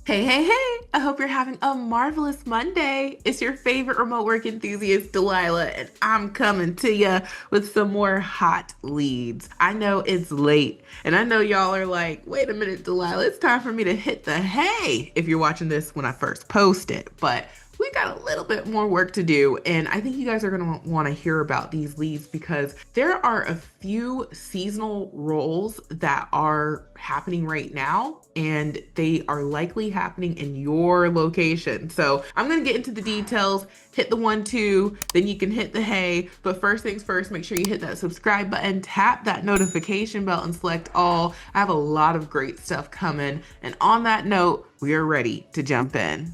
Hey, hey, hey! I hope you're having a marvelous Monday. It's your favorite remote work enthusiast, Delilah, and I'm coming to you with some more hot leads. I know it's late, and I know y'all are like, wait a minute, Delilah, it's time for me to hit the hay if you're watching this when I first post it. But we got a little bit more work to do, and I think you guys are going to want to hear about these leads because there are a few seasonal roles that are happening right now, and they are likely happening in your location. So I'm going to get into the details, hit the 1, 2, then you can hit the hey. But first things first, make sure you hit that subscribe button, tap that notification bell, and select all. I have a lot of great stuff coming. And on that note, we are ready to jump in.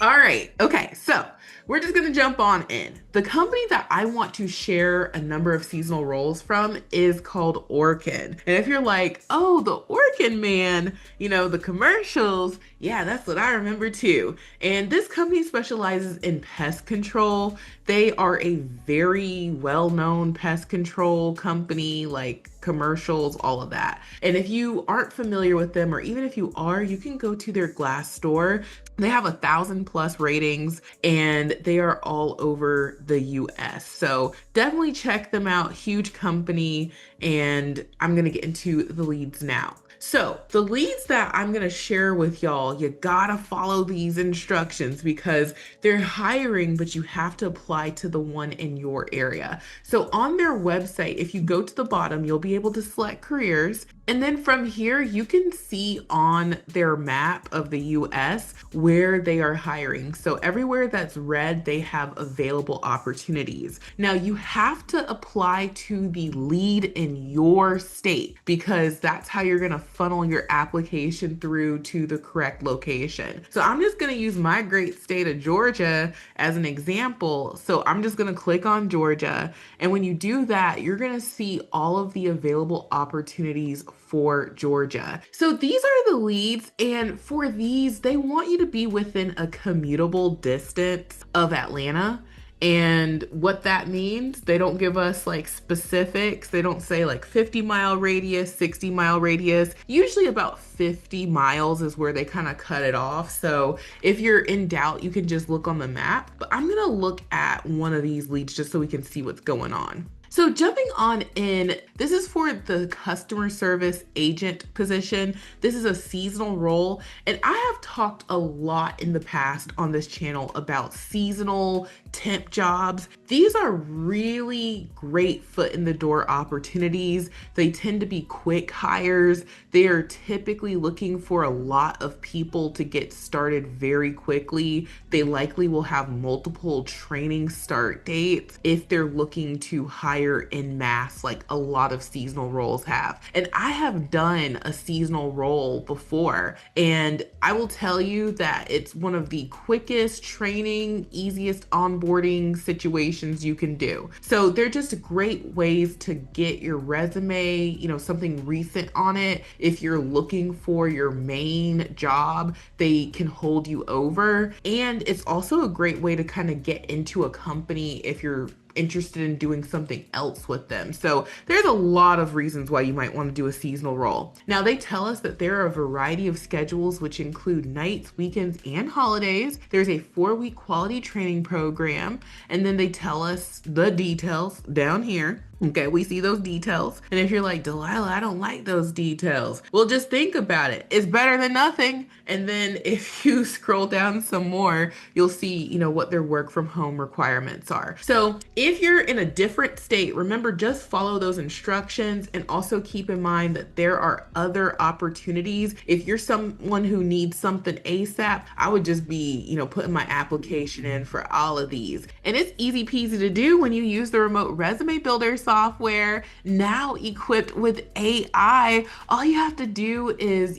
All right. Okay. So we're just going to jump on in. The company that I want to share a number of seasonal roles from is called Orkin. And if you're like, oh, the Orkin man, the commercials, yeah, that's what I remember too. And this company specializes in pest control. They are a very well-known pest control company, like commercials, all of that. And if you aren't familiar with them, or even if you are, you can go to their Glassdoor. They have 1,000+ ratings and they are all over the US. So definitely check them out. Huge company. And I'm going to get into the leads now. So the leads that I'm going to share with y'all, you gotta follow these instructions because they're hiring, but you have to apply to the one in your area. So on their website, if you go to the bottom, you'll be able to select careers. And then from here, you can see on their map of the US where they are hiring. So everywhere that's red, they have available opportunities. Now you have to apply to the lead in your state because that's how you're going to funnel your application through to the correct location. So I'm just going to use my great state of Georgia as an example. So I'm just going to click on Georgia. And when you do that, you're going to see all of the available opportunities for Georgia. So these are the leads, and for these, they want you to be within a commutable distance of Atlanta. And what that means, they don't give us like specifics. They don't say like 50-mile radius, 60-mile radius. Usually about 50 miles is where they kind of cut it off. So if you're in doubt, you can just look on the map. But I'm going to look at one of these leads just so we can see what's going on. So jumping on in, this is for the customer service agent position. This is a seasonal role. And I have talked a lot in the past on this channel about seasonal temp jobs. These are really great foot in the door opportunities. They tend to be quick hires. They are typically looking for a lot of people to get started very quickly. They likely will have multiple training start dates if they're looking to hire in mass, like a lot of seasonal roles have. And I have done a seasonal role before, and I will tell you that it's one of the quickest training, easiest onboarding situations you can do. So they're just great ways to get your resume, something recent on it. If you're looking for your main job, they can hold you over. And it's also a great way to kind of get into a company if you're interested in doing something else with them. So there's a lot of reasons why you might want to do a seasonal role. Now they tell us that there are a variety of schedules which include nights, weekends, and holidays. There's a 4-week quality training program, and then they tell us the details down here. Okay, we see those details. And if you're like, Delilah, I don't like those details. Well, just think about it. It's better than nothing. And then if you scroll down some more, you'll see, what their work from home requirements are. So if you're in a different state, remember, just follow those instructions and also keep in mind that there are other opportunities. If you're someone who needs something ASAP, I would just be, putting my application in for all of these. And it's easy peasy to do when you use the remote resume builder software, now equipped with AI. All you have to do is,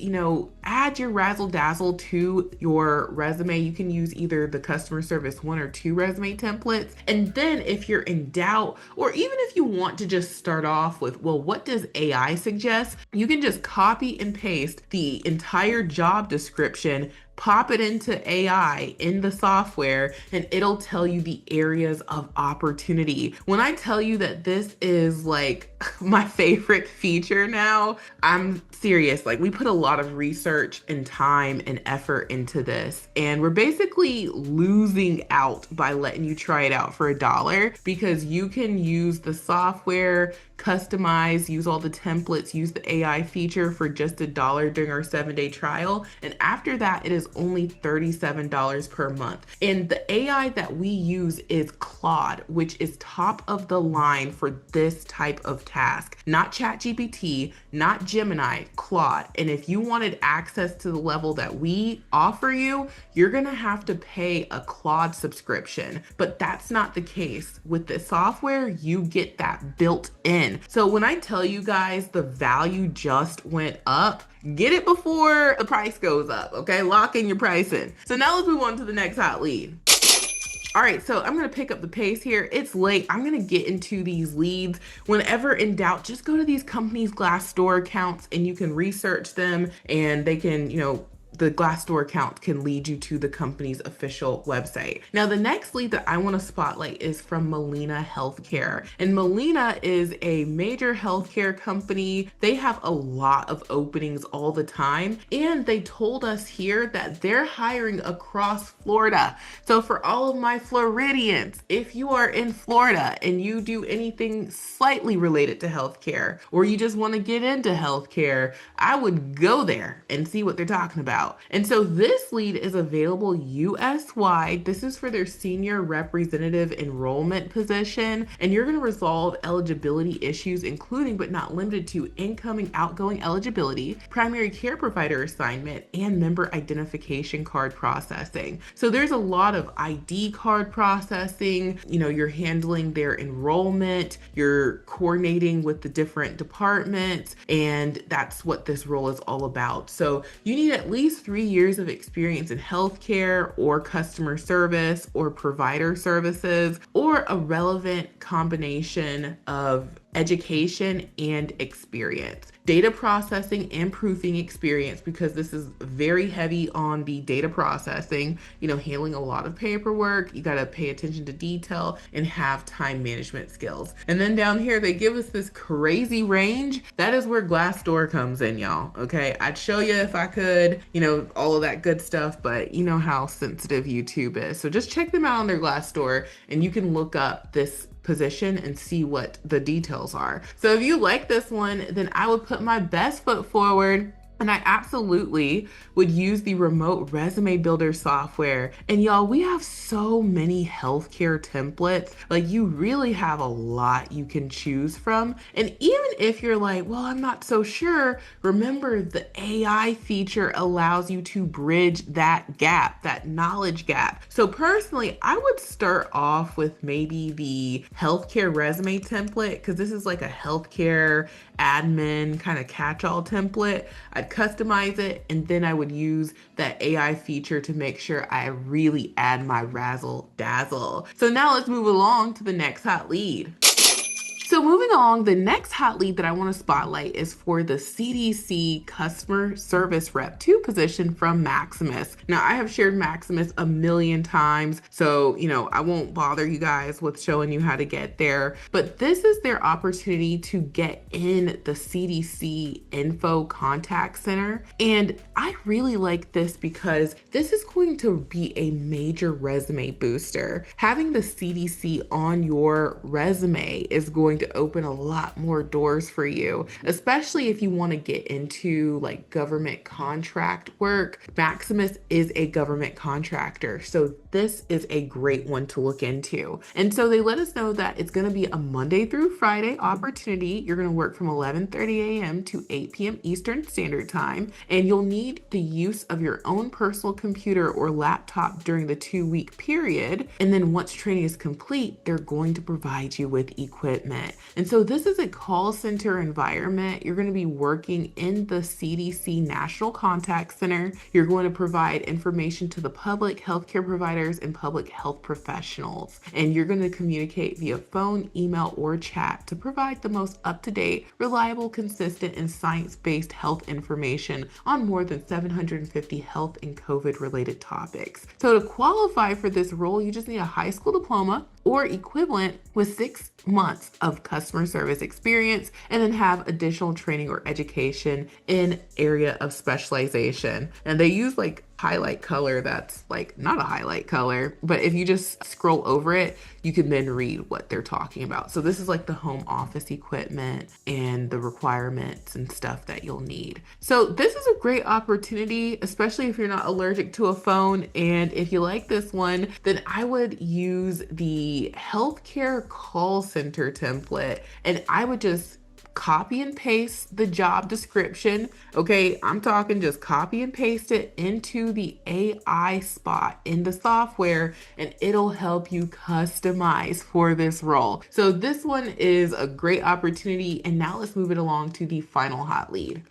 add your razzle dazzle to your resume. You can use either the customer service 1 or 2 resume templates. And then if you're in doubt, or even if you want to just start off with, well, what does AI suggest? You can just copy and paste the entire job description pop it into AI in the software, and it'll tell you the areas of opportunity. When I tell you that this is like my favorite feature now, I'm serious. Like, we put a lot of research and time and effort into this, and we're basically losing out by letting you try it out for $1 because you can use the software, customize, use all the templates, use the AI feature for just $1 during our 7-day trial. And after that, it is only $37 per month. And the AI that we use is Claude, which is top of the line for this type of task. Not ChatGPT, not Gemini, Claude. And if you wanted access to the level that we offer you, you're gonna have to pay a Claude subscription. But that's not the case. With the software, you get that built in. So when I tell you guys the value just went up, get it before the price goes up, okay? Lock in your pricing. So now let's move on to the next hot lead. All right, so I'm gonna pick up the pace here. It's late. I'm gonna get into these leads. Whenever in doubt, just go to these companies' Glassdoor accounts and you can research them, and they can, the Glassdoor account can lead you to the company's official website. Now, the next lead that I want to spotlight is from Molina Healthcare. And Molina is a major healthcare company. They have a lot of openings all the time. And they told us here that they're hiring across Florida. So for all of my Floridians, if you are in Florida and you do anything slightly related to healthcare, or you just want to get into healthcare, I would go there and see what they're talking about. And so this lead is available US wide. This is for their senior representative enrollment position. And you're going to resolve eligibility issues, including but not limited to incoming, outgoing eligibility, primary care provider assignment, and member identification card processing. So there's a lot of ID card processing. You're handling their enrollment, you're coordinating with the different departments, and that's what this role is all about. So you need at least 3 years of experience in healthcare or customer service or provider services, or a relevant combination of education and experience. Data processing and proofing experience, because this is very heavy on the data processing, handling a lot of paperwork. You got to pay attention to detail and have time management skills. And then down here, they give us this crazy range. That is where Glassdoor comes in, y'all. Okay. I'd show you if I could, all of that good stuff, but you know how sensitive YouTube is. So just check them out on their Glassdoor and you can look up this position and see what the details are. So if you like this one, then I would put my best foot forward. And I absolutely would use the remote resume builder software. And y'all, we have so many healthcare templates. Like, you really have a lot you can choose from. And even if you're like, well, I'm not so sure, remember the AI feature allows you to bridge that gap, that knowledge gap. So personally, I would start off with maybe the healthcare resume template, because this is like a healthcare admin kind of catch-all template. I'd customize it, and then I would use that AI feature to make sure I really add my razzle dazzle. So now let's move along to the next hot lead. So moving along, the next hot lead that I want to spotlight is for the CDC Customer Service Rep 2 position from Maximus. Now, I have shared Maximus a million times, so, I won't bother you guys with showing you how to get there, but this is their opportunity to get in the CDC Info Contact Center. And I really like this because this is going to be a major resume booster. Having the CDC on your resume is going to open a lot more doors for you, especially if you want to get into like government contract work. Maximus is a government contractor, so this is a great one to look into. And so they let us know that it's going to be a Monday through Friday opportunity. You're going to work from 11:30 a.m. to 8 p.m. Eastern Standard Time, and you'll need the use of your own personal computer or laptop during the 2-week period. And then once training is complete, they're going to provide you with equipment. And so this is a call center environment. You're going to be working in the CDC National Contact Center. You're going to provide information to the public, healthcare providers, and public health professionals. And you're going to communicate via phone, email, or chat to provide the most up-to-date, reliable, consistent, and science-based health information on more than 750 health and COVID-related topics. So to qualify for this role, you just need a high school diploma or equivalent with 6 months of customer service experience, and then have additional training or education in area of specialization. And they use like highlight color that's like not a highlight color, but if you just scroll over it, you can then read what they're talking about. So this is like the home office equipment and the requirements and stuff that you'll need. So this is a great opportunity, especially if you're not allergic to a phone. And if you like this one, then I would use the healthcare call center template, and I would just copy and paste the job description. Okay, I'm talking just copy and paste it into the AI spot in the software, and it'll help you customize for this role. So this one is a great opportunity. And now let's move it along to the final hot lead.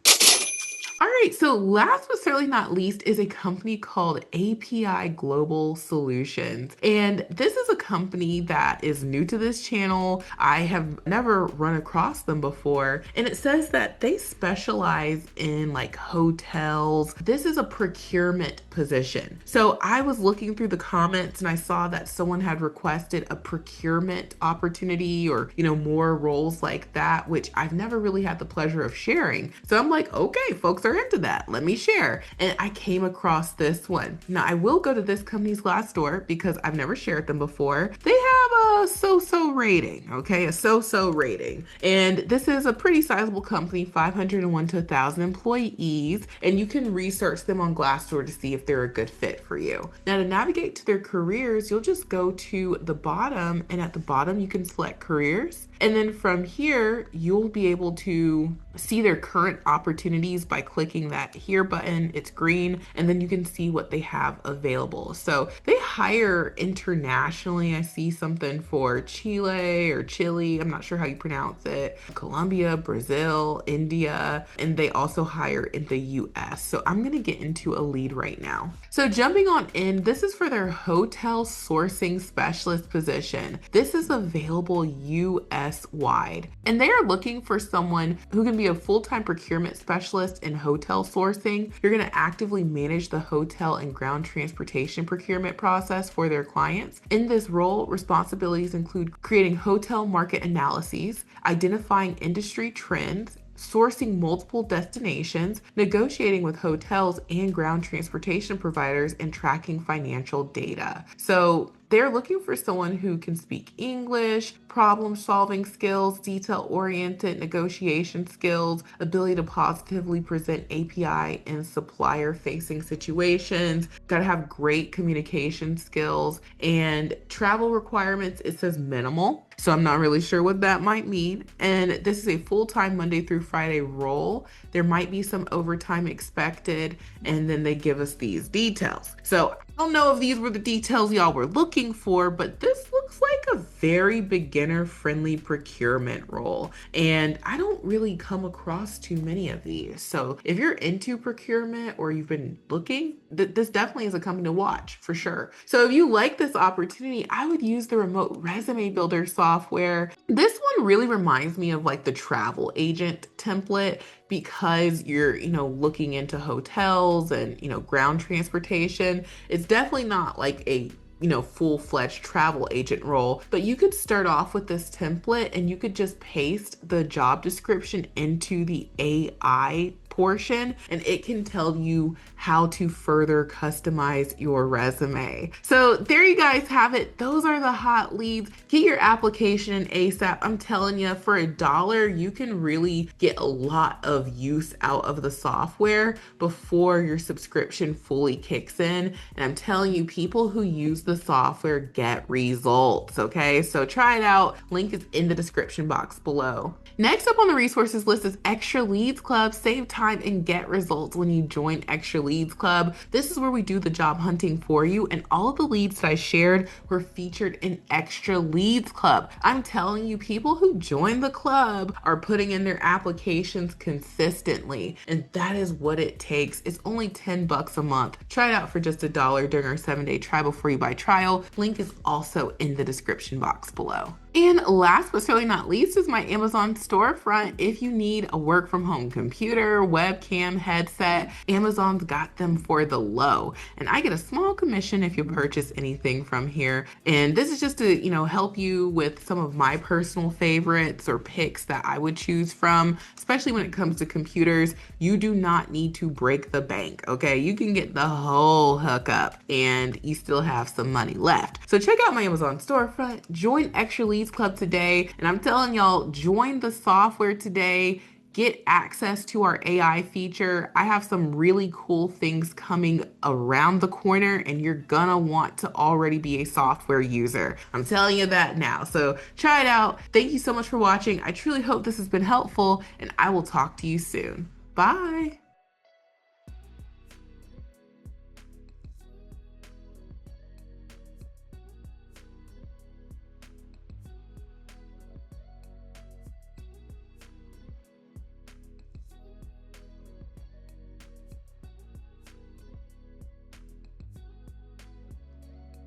All right, so last but certainly not least is a company called API Global Solutions. And this is a company that is new to this channel. I have never run across them before. And it says that they specialize in like hotels. This is a procurement position. So I was looking through the comments and I saw that someone had requested a procurement opportunity, or, more roles like that, which I've never really had the pleasure of sharing. So I'm like, okay, folks are into that. Let me share. And I came across this one. Now I will go to this company's Glassdoor because I've never shared them before. They have a so-so rating, okay? A so-so rating. And this is a pretty sizable company, 501 to 1,000 employees, and you can research them on Glassdoor to see if they're a good fit for you. Now to navigate to their careers, you'll just go to the bottom, and at the bottom you can select careers. And then from here, you'll be able to see their current opportunities by clicking that here button. It's green, and then you can see what they have available. So they hire internationally. I see something for Chile or Chile, I'm not sure how you pronounce it, Colombia, Brazil, India, and they also hire in the US. So I'm gonna get into a lead right now. So jumping on in, this is for their hotel sourcing specialist position. This is available US wide, and they are looking for someone who can be a full-time procurement specialist in hotel sourcing. You're going to actively manage the hotel and ground transportation procurement process for their clients. In this role, responsibilities include creating hotel market analyses, identifying industry trends, sourcing multiple destinations, negotiating with hotels and ground transportation providers, and tracking financial data. So they're looking for someone who can speak English, problem-solving skills, detail-oriented negotiation skills, ability to positively present API in supplier-facing situations, gotta have great communication skills, and travel requirements, it says minimal. So I'm not really sure what that might mean. And this is a full-time Monday through Friday role. There might be some overtime expected, and then they give us these details. So I don't know if these were the details y'all were looking for, but this looks like a very beginner-friendly procurement role. And I don't really come across too many of these. So if you're into procurement or you've been looking, this definitely is a company to watch for sure. So if you like this opportunity, I would use the remote resume builder software. This one really reminds me of like the travel agent template, because you're, looking into hotels and, ground transportation. It's definitely not like a full-fledged travel agent role, but you could start off with this template and you could just paste the job description into the AI portion, and it can tell you how to further customize your resume. So there you guys have it. Those are the hot leads. Get your application in ASAP. I'm telling you, for $1, you can really get a lot of use out of the software before your subscription fully kicks in. And I'm telling you, people who use the software get results, okay? So try it out. Link is in the description box below. Next up on the resources list is Extra Leads Club. Save time and get results when you join Extra Leads Club. This is where we do the job hunting for you, and all of the leads that I shared were featured in Extra Leads Club. I'm telling you, people who join the club are putting in their applications consistently, and that is what it takes. It's only 10 bucks a month. Try it out for just $1 during our 7-day try before you buy trial. Link is also in the description box below. And last but certainly not least is my Amazon storefront. If you need a work from home computer, webcam, headset, Amazon's got them for the low. And I get a small commission if you purchase anything from here. And this is just to, help you with some of my personal favorites or picks that I would choose from, especially when it comes to computers. You do not need to break the bank, okay? You can get the whole hookup and you still have some money left. So check out my Amazon storefront, join Extra Leads Club today, and I'm telling y'all, join the software today. Get access to our AI feature. I have some really cool things coming around the corner, and you're gonna want to already be a software user. I'm telling you that now. So try it out. Thank you so much for watching. I truly hope this has been helpful, and I will talk to you soon. Bye.